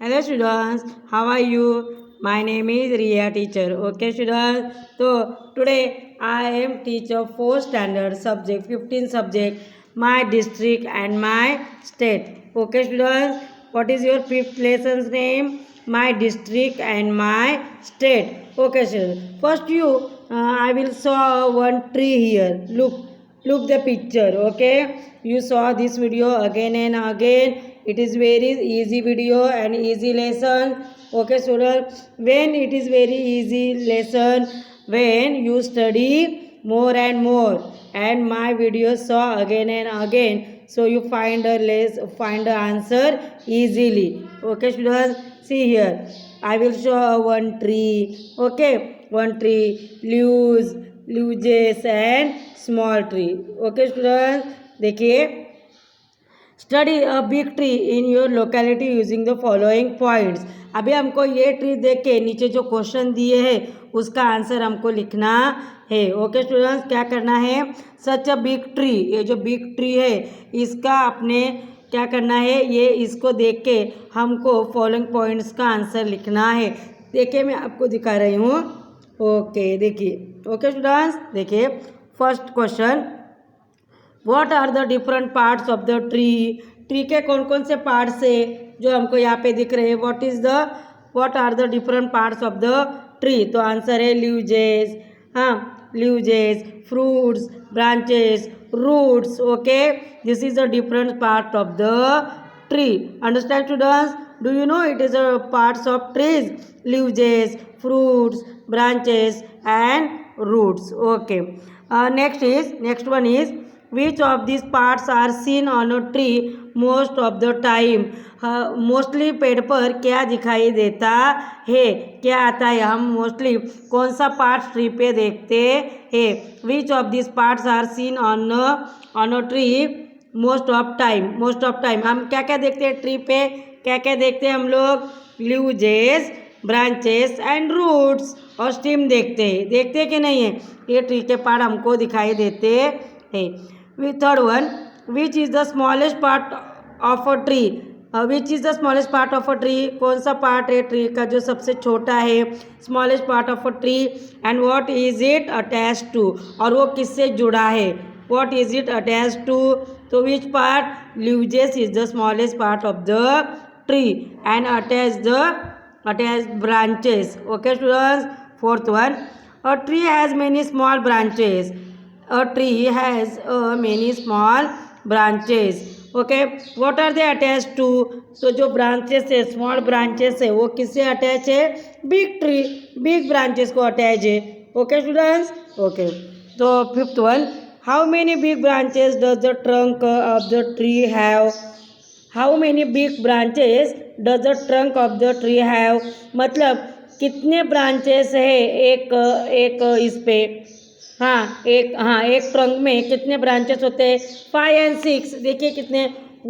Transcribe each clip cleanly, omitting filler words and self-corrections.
Hello students, how are you? My name is Riya teacher. Okay students, so today I am teacher 4 standard subject 15 subject my district and my state. Okay students, what is your fifth lesson's name? My district and my state. Okay students, first I will show one tree here. Look the picture. Okay, you saw this video again and again. It is very easy video and easy lesson. Okay students, when it is very easy lesson, when you study more and more and my videos saw again and again, so you find the answer easily. Okay students, see here I will show one tree. Okay, one tree, leaves and small tree. Okay students, देखिए study a big tree in your locality using the following points. अभी हमको ये tree देख के नीचे जो question दिए हैं उसका आंसर हमको लिखना है. ओके स्टूडेंट्स, क्या करना है? सच अ बिग ट्री, ये जो बिग ट्री है इसका अपने क्या करना है, ये इसको देख के हमको फॉलोइंग पॉइंट्स का आंसर लिखना है. देखिए मैं आपको दिखा रही हूँ. ओके देखिए. ओके स्टूडेंट्स, देखिए first question, what are the different parts of the tree. Tree के कौन कौन से पार्ट्स है जो हमको यहाँ पे दिख रहे हैं. What are the different parts of the tree. तो आंसर है लीव्जेस. हाँ, leaves, fruits, branches, roots. Okay, this is the different part of the tree. Understand students? Do you know it is a parts of trees? Leaves, fruits, branches and roots. Okay, next one is, which of these parts are seen on a tree most of the time. Mostly पेड़ पर क्या दिखाई देता है, क्या आता है, हम मोस्टली कौन सा पार्ट ट्री पे देखते हैं. Which of this parts are seen on a tree most of time. हम क्या क्या देखते हैं ट्री पे, क्या क्या देखते हैं हम लोग? लीव्जेस, ब्रांचेस एंड रूट्स और स्टीम देखते हैं कि नहीं है. ये ट्री के पार्ट हमको दिखाई देते हैं. Third one, which is the smallest part of a tree. Which is the smallest part of a tree. कौन सा पार्ट है ट्री का जो सबसे छोटा है, smallest part of a tree. And what is it attach to, और वो किससे जुड़ा है. What is it attach to. तो which part, leaves is the smallest part of the tree and attached branches. Okay students, fourth one, a tree has many small branches. A tree has many small branches. Okay, what are they attached to. तो जो branches है, small branches है, वो किससे attach है? Big branches को attach है. Okay students, okay. तो fifth one, how many big branches does the trunk of the tree have. How many big branches does the trunk of the tree have. मतलब कितने branches है एक इस पे. एक ट्रंक में कितने ब्रांचेस होते हैं? 5 and 6. देखिए कितने,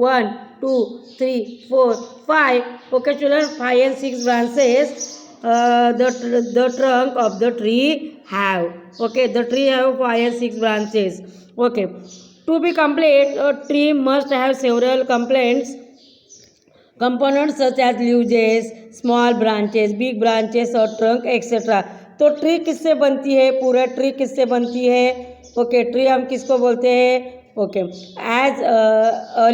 1 2 3 4 5. Okay children, 5 and 6 branches the trunk of the tree have. Okay, the tree have 5 and 6 branches. Okay, to be complete, a tree must have several components such as leaves, small branches, big branches और trunk etc. तो tree किससे बनती है, पूरा tree किससे बनती है? Okay, tree हम किसको बोलते हैं? Okay, as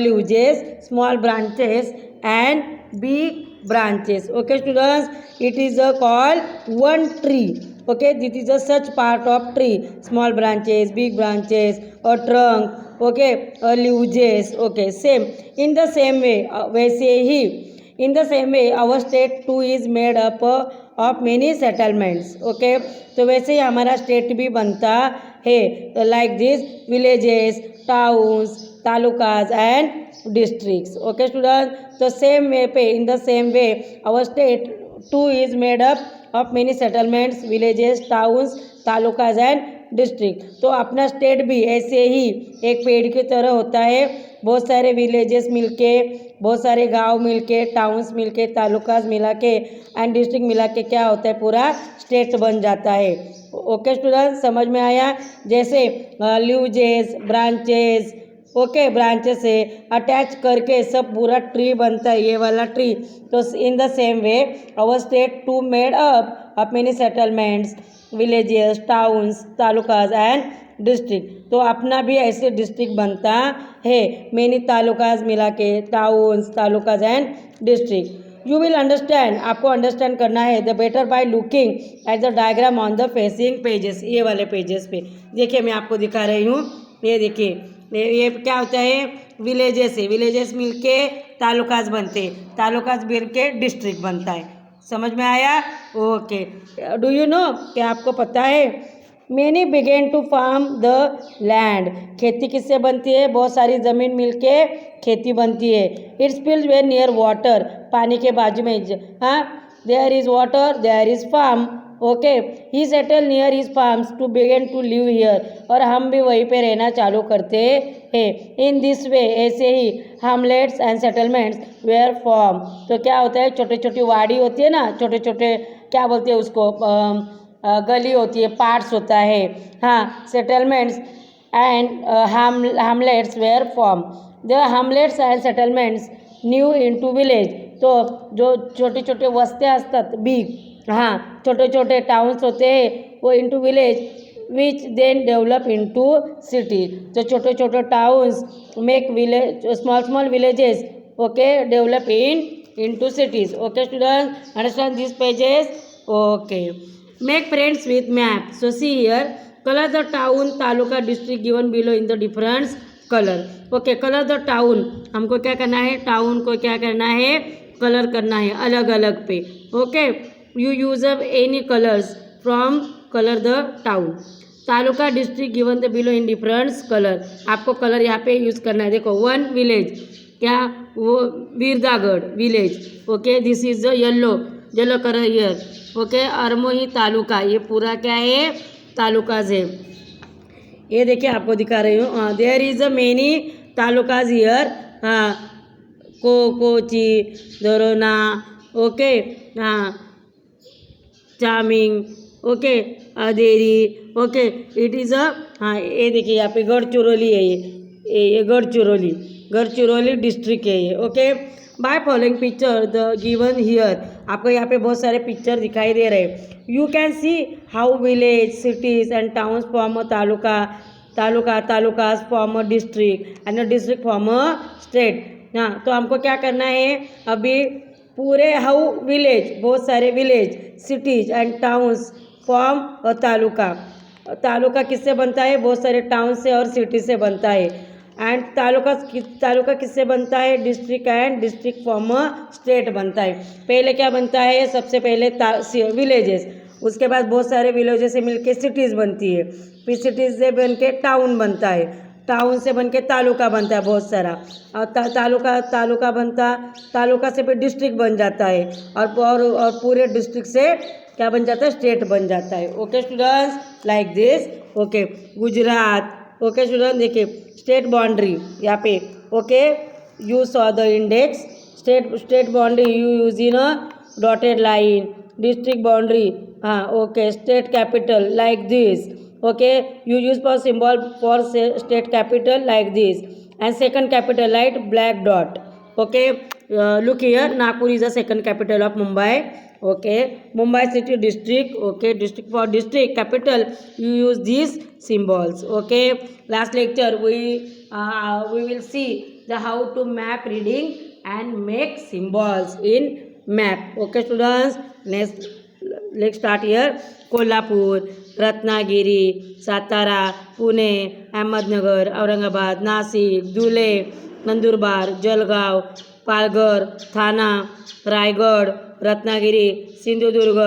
leaves, small branches and big branches. Okay students, it is called one tree. Okay, this is a such part of tree, small branches, big branches or trunk. Okay, leaves. Okay, same in the same way, वैसे ही in the same way our state too is made up of many settlements. Okay, तो वैसे ही हमारा state भी बनता है. like this, villages, towns, talukas and districts. Okay students, तो same way पे, in the same way our state too is made up of many settlements, villages, towns, talukas and district. तो अपना स्टेट भी ऐसे ही एक पेड़ की तरह होता है. बहुत सारे विलेजेस मिलके, बहुत सारे गांव मिलके, टाउन्स मिलके, तालुकास मिला के एंड डिस्ट्रिक्ट मिला के क्या होता है, पूरा स्टेट बन जाता है. ओके स्टूडेंट, समझ में आया? जैसे लीव्जेस, ब्रांचेस, ओके ब्रांचेस से अटैच करके सब पूरा ट्री बनता है, ये वाला ट्री। तो in the same way our state to made up many settlements, villages, towns, talukas and district. तो अपना भी ऐसे डिस्ट्रिक्ट बनता है, मेनी तालुकाज मिला के, towns, talukas and district. You will understand, आपको अंडरस्टैंड करना है the better by looking at the diagram on the facing pages. ये वाले पेजेस पे देखिए, मैं आपको दिखा रही हूँ। ये देखिए, ये क्या होता है, विलेजेस है, विलेजेस मिलके तालुकाज बनते, तालुकाज मिल के डिस्ट्रिक्ट बनता है। समझ में आया? ओके। डू यू नो, क्या आपको पता है, many begin to farm the land. खेती किससे बनती है? बहुत सारी ज़मीन मिलके खेती बनती है। It's field were near water, पानी के बाजू में, हाँ, there is water, there is farm. Okay, he settle near his farms to begin to live here, और हम भी वहीं पे रहना चालू करते हैं। इन दिस वे, ऐसे ही hamlets and settlements were form. तो क्या होता है, छोटे छोटी वाड़ी होती है ना, छोटे छोटे क्या बोलते हैं उसको, गली होती है, पार्ट्स होता है, हाँ, settlements and hamlets were form. The hamlets and settlements new into village. तो जो छोटे छोटे वस्त्या असतात बिग, हाँ, छोटे छोटे टाउन्स होते हैं, वो into village which then develop into city. जो छोटे छोटे towns make village, small small villages, okay, develop into cities. Okay students, understand these pages? Okay. Make friends with map. So see here, color the town, taluka, district given below in the different color. Okay, color the town. हमको क्या करना है, town को क्या करना है, colour करना है अलग अलग पे। Okay, you use up any colours from colour the town. Taluka, district given the below in different colour. आपको कलर यहाँ पे यूज करना है। देखो, वन विलेज, क्या वो, Virdagarh village. Okay, this is the yellow colour here. Okay, Armohi taluka, ये पूरा क्या है, तालुकाज है। ये देखिए, आपको दिखा रही हूँ, there is a many talukas here, हाँ, कोची, दरोना, ओके, हाँ, Chaming, okay, Aderi, okay, it is a, हाँ, ये देखिए यहाँ पे गढ़चिरौली है, ये गढ़चिरौली डिस्ट्रिक्ट है ये। Okay, by following picture the given here, आपको यहाँ पे बहुत सारे पिक्चर दिखाई दे रहे हैं। You can see how village, cities and towns form a talukas form a district and a district form a state. हाँ, तो हमको क्या करना है अभी, पूरे हाउ विलेज, बहुत सारे village, cities and towns form और तालुका किससे बनता है, बहुत सारे टाउन से और सिटी से बनता है। एंड तालुका किससे बनता है, district and district form state बनता है। पहले क्या बनता है, सबसे पहले विलेजेस, उसके बाद बहुत सारे विलेजेस से मिलके सिटीज़ बनती है, फिर सिटीज़ से बन के टाउन बनता है, टाउन से बन के तालुका बनता है बहुत सारा, और तालुका बनता, तालुका से फिर डिस्ट्रिक्ट बन जाता है, और पूरे डिस्ट्रिक्ट से क्या बन जाता है, स्टेट बन जाता है। Okay students, like this. Okay, Gujarat. Okay student, देखिए, स्टेट बाउंड्री यहाँ पे, okay, you saw the index, state boundary you use in a dotted line, district boundary, हाँ, okay, state capital like this, okay, you use for symbol for state capital like this, and second capital like black dot. Okay, look here, Nagpur is the second capital of Mumbai. Okay, Mumbai city district. Okay, district, for district capital you use these symbols. Okay, last lecture we will see the how to map reading and make symbols in map. Okay students, let's start here. Kolhapur, Ratnagiri, Satara, Pune, Ahmednagar, Aurangabad, Nashik, Dhule, Nandurbar, Jalgaon, Palghar, Thana, Raigad, Ratnagiri, Sindhudurg,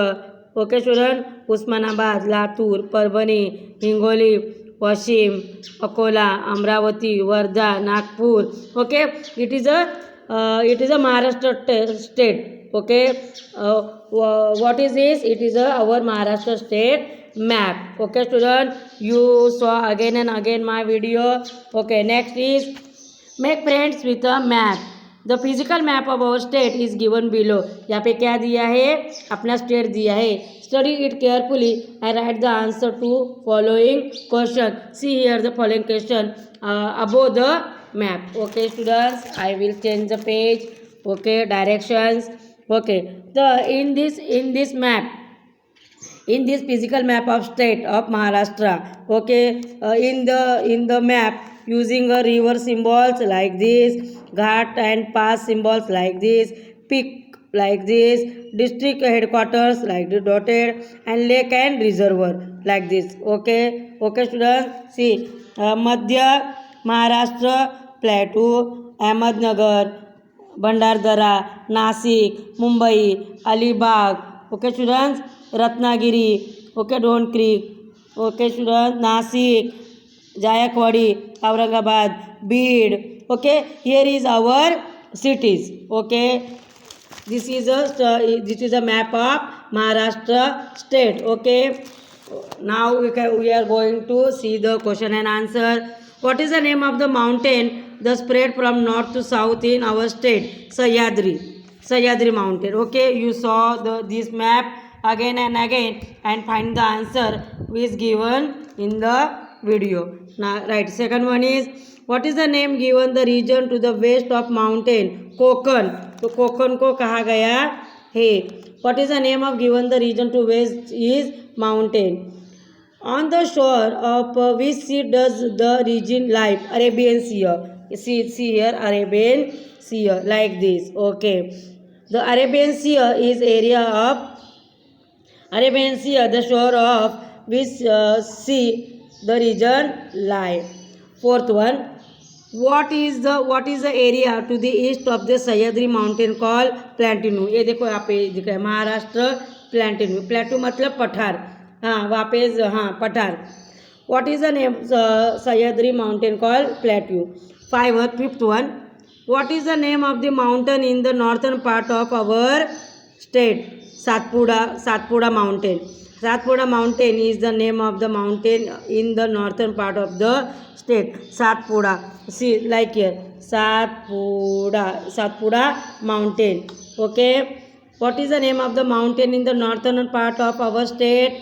okay student, Osmanabad, Latur, Parbhani, Hingoli, Washim, Akola, Amravati, Wardha, Nagpur. Okay, it is a Maharashtra state. Okay, what is this? It is our Maharashtra state map. Okay student, you saw again and again my video. Okay, next is make friends with a map. The physical map of our state is given below. यहाँ पे क्या दिया है, अपना state दिया है। Study it carefully and write the answer to following question. See here the following question about the map. Okay students, I will change the page. Okay, directions. Okay, in this map, in this physical map of state of Maharashtra. Okay, in the map, using a river symbols like this, ghat and pass symbols like this, peak like this, district headquarters like the dotted, and lake and reservoir like this. Okay students, see, Madhya Maharashtra Plateau, Ahmednagar, Bhandardara, Nashik, Mumbai, Alibag. Okay students, Ratnagiri. Okay, डोन creek. Okay students, Nashik, Jayakwadi, Aurangabad, Beed. Okay, here is our cities. Okay, this is a map of Maharashtra state. Okay, now we are going to see the question and answer. What is the name of the mountain that spread from north to south in our state? Sahyadri mountain. Okay, you saw this map again and again and find the answer which is given in the video. Now right, second one is, what is the name given the region to the west of mountain? Konkan. तो कोकण को कहा गया है. What is the name of given the region to west is mountain? On the shore of which sea does the region lie? Arabian Sea. See here, Arabian Sea like this. Okay, the Arabian Sea is area of Arabian Sea, the shore of which sea the region lie. Fourth one, what is the area to the east of the Sahyadri mountain called Plateau? ये देखो यहाँ पे दिख रहा है महाराष्ट्र प्लेटू. प्लेटू मतलब पठार. हाँ, वहाँ पे हाँ पठार. What is the name Sahyadri mountain called Plateau? Fifth one, what is the name of the mountain in the northern part of our state? Satpura mountain. Satpura mountain is the name of the mountain in the northern part of the state. Satpura. See, like here, Satpura mountain. Okay, what is the name of the mountain in the northern part of our state?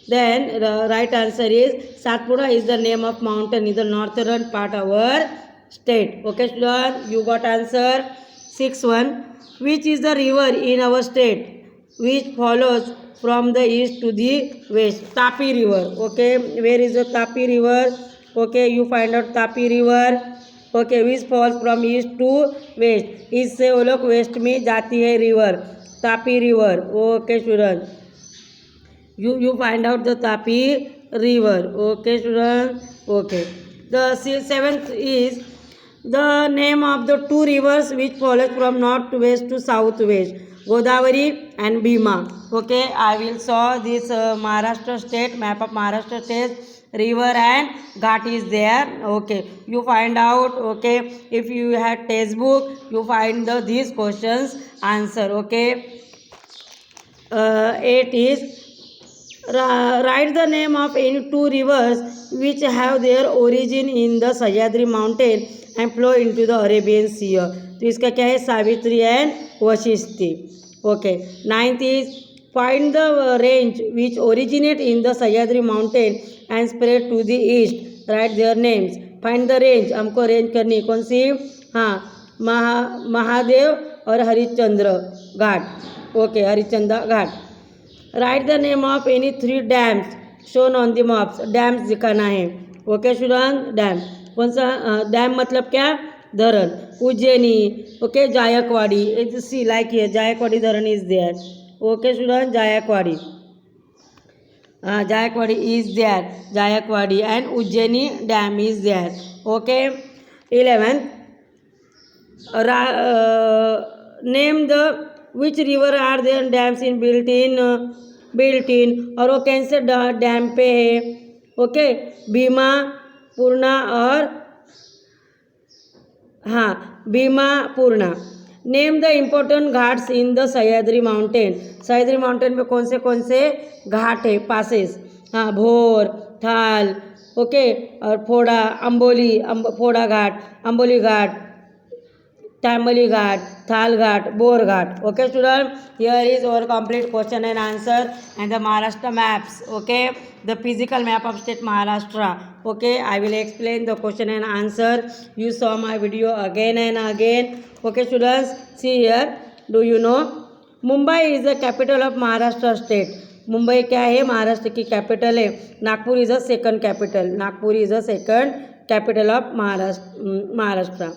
Then the right answer is Satpura is the name of mountain in the northern part of our state. Okay students, you got answer. Sixth one, which is the river in our state which follows from the east to the west? Tapi river. Okay, where is the Tapi river? Okay, you find out Tapi river. Okay, which falls from east to west. इससे वो लोग waste में जाती है river, Tapi river. Okay student, you find out the Tapi river. Okay student. Okay, the seventh is the name of the two rivers which follows from north to west to south to west. Godavari and Bhima. Okay, I will show this Maharashtra state, map of Maharashtra state. River and ghat is there. Okay, you find out. Okay, if you had textbook, you find these questions answer. Okay, 8 is, write the name of any two rivers which have their origin in the Sahyadri mountain and flow into the Arabian Sea. तो इसका क्या है, Savitri and Vashishti. Okay, 9th is, find the range which originate in the Sahyadri mountain and spread to the east. Write their names. Find the range. हमको range करनी कौन सी? हाँ, महादेव और Harishchandra Ghat. Okay, Harishchandra Ghat. Write the name of any three dams shown on the maps. Dams दिखाना है. Okay student, dam. कौन सा डैम मतलब क्या? धरण. Ujjaini. Okay, Jayakwadi. See like here, Jayakwadi धरण is there. Okay student, Jayakwadi. Jayakwadi is there. Jayakwadi and Ujjaini dam is there. Okay. 11th, name the which river are there dams in built in और वो कौन से डैम पे है? ओके, भीमा, पूर्णा और हाँ Bhima, Purna. Name the important ghats in the Sahyadri mountain. Sahyadri mountain में कौन से घाट है, पासेस? हाँ, भोर, थाल. ओके, और फोड़ा, अम्बोली, फोड़ा घाट, अम्बोली घाट, Tamali Ghat, Thal Ghat, Bor Ghat. Okay, student. Here is our complete question and answer and the Maharashtra maps. Okay, the physical map of state Maharashtra. Okay, I will explain the question and answer. You saw my video again and again. Okay, students. See here. Do you know? Mumbai is the capital of Maharashtra state. Mumbai क्या है? महाराष्ट्र की capital है. Nagpur is a second capital. Nagpur is a second capital of Maharashtra.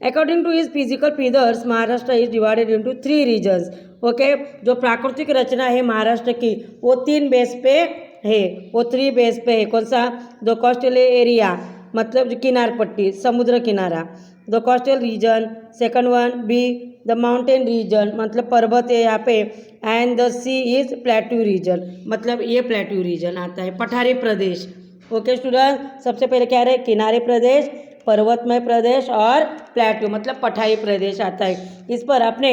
According to his physical features Maharashtra is divided into 3 regions. Okay, जो प्राकृतिक रचना है महाराष्ट्र की वो 3 base पे है. वो 3 बेस पे है. कौन सा? द कोस्टल एरिया मतलब किनार पट्टी, समुद्र किनारा. The coastal region. Second one B the mountain region मतलब पर्वत है यहाँ पे. And the C is plateau region मतलब ये प्लेट्यू रीजन आता है, पठारी प्रदेश. ओके स्टूडेंट, सबसे पहले क्या रहे? किनारे प्रदेश, पर्वतमय प्रदेश और प्लेट्यू मतलब पठारी प्रदेश आता है. इस पर अपने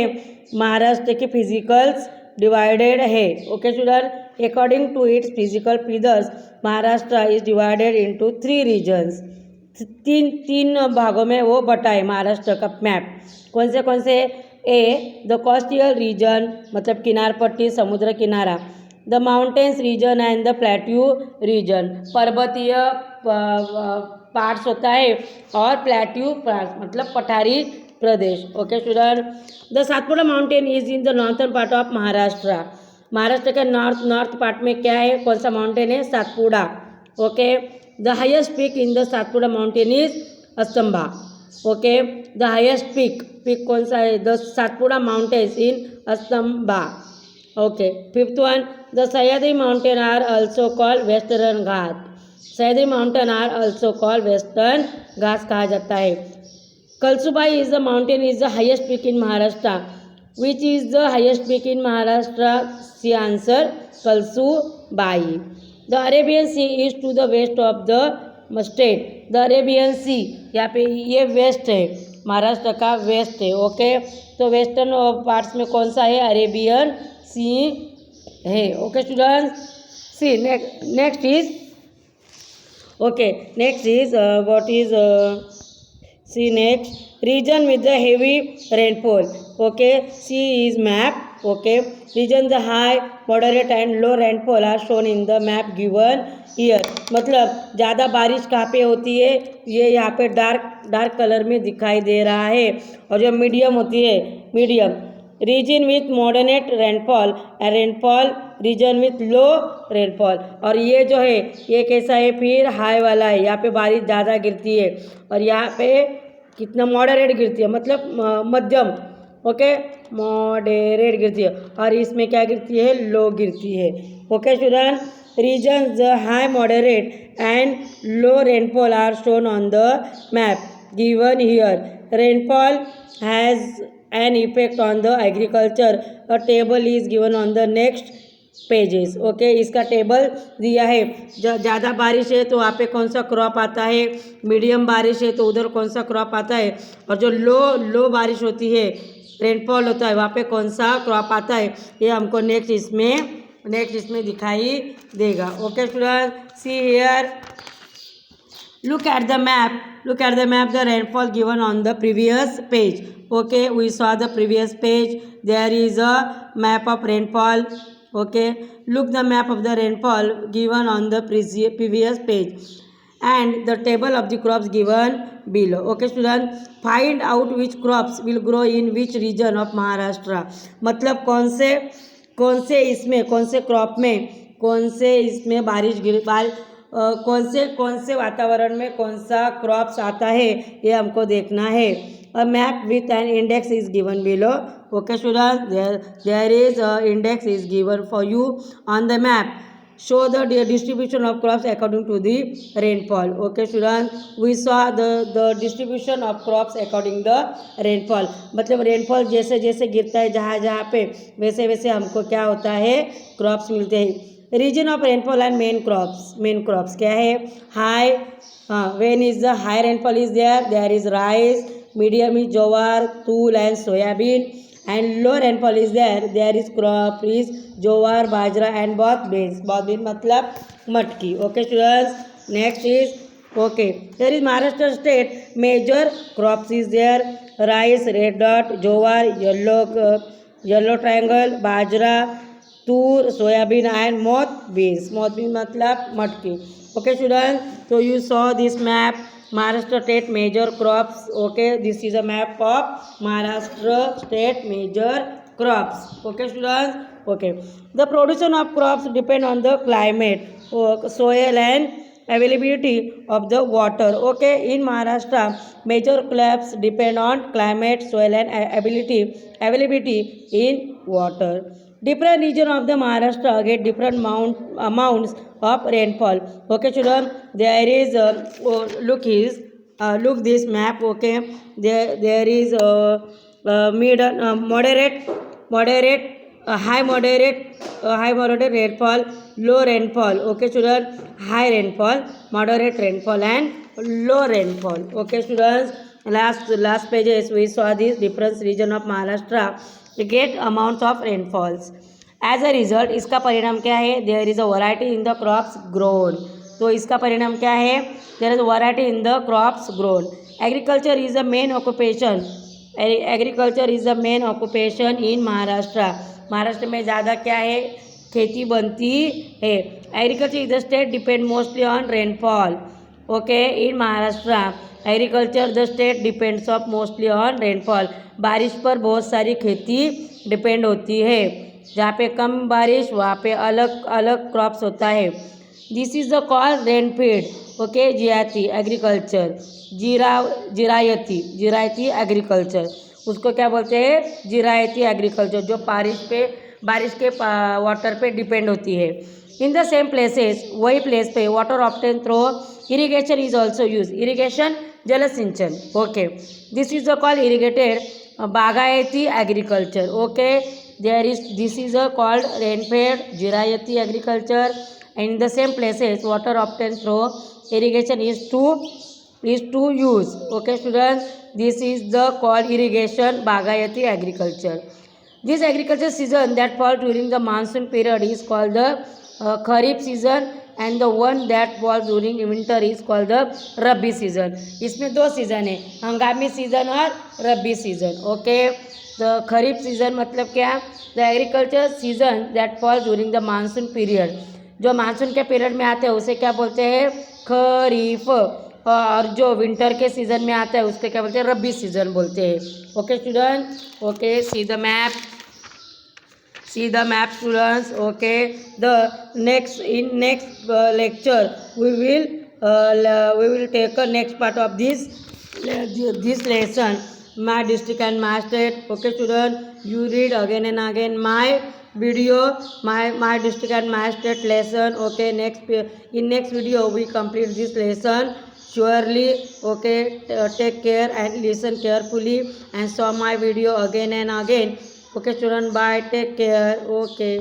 महाराष्ट्र के फिजिकल्स डिवाइडेड है. Okay student, according to its physical features Maharashtra is divided into 3 regions. तीन भागों में वो बटा है महाराष्ट्र का मैप. कौन से? ए द कोस्टल रीजन मतलब किनार पट्टी, समुद्र किनारा. The mountains region and the plateau region पर्वतीय पार्ट्स होता है और प्लेट्यू पार्ट्स मतलब पठारी प्रदेश. Okay student, the Satpura mountain is in the northern part of Maharashtra. Maharashtra का नॉर्थ पार्ट में क्या है? कौन सा माउंटेन है? Satpura. Okay, the highest peak in the Satpura mountain is Astamba. Okay, the highest peak कौन सा है? The Satpura mountains in Astamba. Okay, fifth one the Sahyadri mountain are also called western ghat. Sahyadri mountain are also called western ghat कहा जाता है. Kalsubai is the mountain is the highest peak in Maharashtra. Which is the highest peak in Maharashtra? See answer Kalsubai. The Arabian C is to the west of the state. The Arabian sea यहाँ पे ये waste है, महाराष्ट्र का waste है. Okay, तो western parts में कौन सा है? अरेबियन सी है. Okay students, see next is what is see next region with the heavy rainfall. Okay, see is map. Okay, region the high, moderate and low rainfall are shown in the map given here. मतलब ज़्यादा बारिश कहाँ पे होती है? ये यहाँ पे डार्क कलर में दिखाई दे रहा है. और जो मीडियम होती है, medium region with moderate rainfall region with low rainfall. और ये जो है ये कैसा है? फिर हाई वाला है. यहाँ पे बारिश ज़्यादा गिरती है और यहाँ पे कितना? मॉडरेट गिरती है मतलब मध्यम. ओके, मॉडरेट गिरती है और इसमें क्या गिरती है? लो गिरती है. Okay student, regions the high, moderate and low rainfall are shown on the map given here. Rainfall has an effect on the agriculture. A table is given on the next pages. Okay, इसका table दिया है. ज़्यादा बारिश है तो वहाँ पे कौन सा क्रॉप आता है? मीडियम बारिश है तो उधर कौन सा क्रॉप आता है? और जो लो बारिश होती है, रेनफॉल होता है, वहाँ पे कौन सा क्रॉप आता है? ये हमको नेक्स्ट इसमें दिखाई देगा. Okay student, see here, look at the map the rainfall given on the previous page. Okay, we saw the previous page. There is a map of rainfall. Okay, look the map of the rainfall given on the previous page and the table of the crops given below. Okay student, find out which crops will grow in which region of Maharashtra. मतलब कौन से इसमें, कौन से crop में, कौन से इसमें कौन से वातावरण में कौन सा क्रॉप्स आता है, ये हमको देखना है. A map with an index is given below. Okay student, there is index is given for you on the map. Show the distribution of crops according to the rainfall. Okay students, we saw the distribution of crops according the rainfall. मतलब rainfall जैसे जैसे गिरता है जहाँ पे वैसे वैसे हमको क्या होता है? क्रॉप्स मिलते हैं. Region of rainfall and main crops क्या है? High, when is the high rainfall is there is rice. Medium is jowar, तूल and soybean. And low rainfall is there is crop is jowar, bajra and बहुत बीन्स मतलब मटकी. Okay students, next is Okay, here is Maharashtra state. Major crops is there: rice, red dot, jowar, yellow triangle, bajra, tur, soybean, and moth beans. Moth beans matlab matki. Okay, students. So you saw this map. Maharashtra state major crops. Okay, this is a map of Maharashtra state major crops. Okay, students. Okay, the production of crops depend on the climate, soil, and availability of the water. Okay, in Maharashtra, major crops depend on climate, soil, and availability in water. Different region of the Maharashtra get different amounts of rainfall. Okay, children, there is look this map. Okay, there is mid moderate high moderate rainfall, low rainfall. Okay, students, high rainfall, moderate rainfall, and low rainfall. Okay, students, last pages we saw this different region of Maharashtra get amounts of rainfalls. As a result इसका परिणाम क्या है? There is a variety in the crops grown. तो इसका परिणाम क्या है? There is a variety in the crops grown. Agriculture is a main occupation. Agriculture is a main occupation in Maharashtra. Maharashtra में ज़्यादा क्या है? खेती बनती है. Agriculture is the state depend mostly on rainfall. Okay, in Maharashtra agriculture the state depends of mostly on rainfall. बारिश पर बहुत सारी खेती डिपेंड होती है. जहाँ पे कम बारिश वहाँ पे अलग अलग क्रॉप्स होता है. This is the call rainfed. Okay, जियाती एग्रीकल्चर, जिरायती एग्रीकल्चर. उसको क्या बोलते हैं? जिरायती एग्रीकल्चर, जो बारिश के वाटर पे डिपेंड होती है. इन द सेम प्लेसेस, वही प्लेस पे water obtain through irrigation is also use. Irrigation जल सिंचन. Okay, this is the call irrigated बागायती agriculture. Okay, this is a called rainfed jirayati agriculture, and in the same places water obtained through irrigation is to use. Okay, students, this is the called irrigation bagayati agriculture. This agriculture season that falls during the monsoon period is called the kharif season, and the one that falls during winter is called the rabi season. इसमें दो season है, हंगामी season और rabi season. Okay, the kharif season मतलब क्या? The agriculture season that fall during the monsoon period. जो monsoon के period में आते हैं उसे क्या बोलते हैं? खरीफ. और जो विंटर के सीजन में आता है उसके क्या बोलते हैं? रबी सीजन बोलते हैं. Okay student. Okay, see the map. See the map, students. Okay, the next lecture we will take a next part of this lesson, my district and my state. Okay, student, you read again and again my video, my district and my state lesson. Okay, next video we complete this lesson surely. Okay, take care and listen carefully and saw my video again and again. Okay, student, bye, take care. Okay.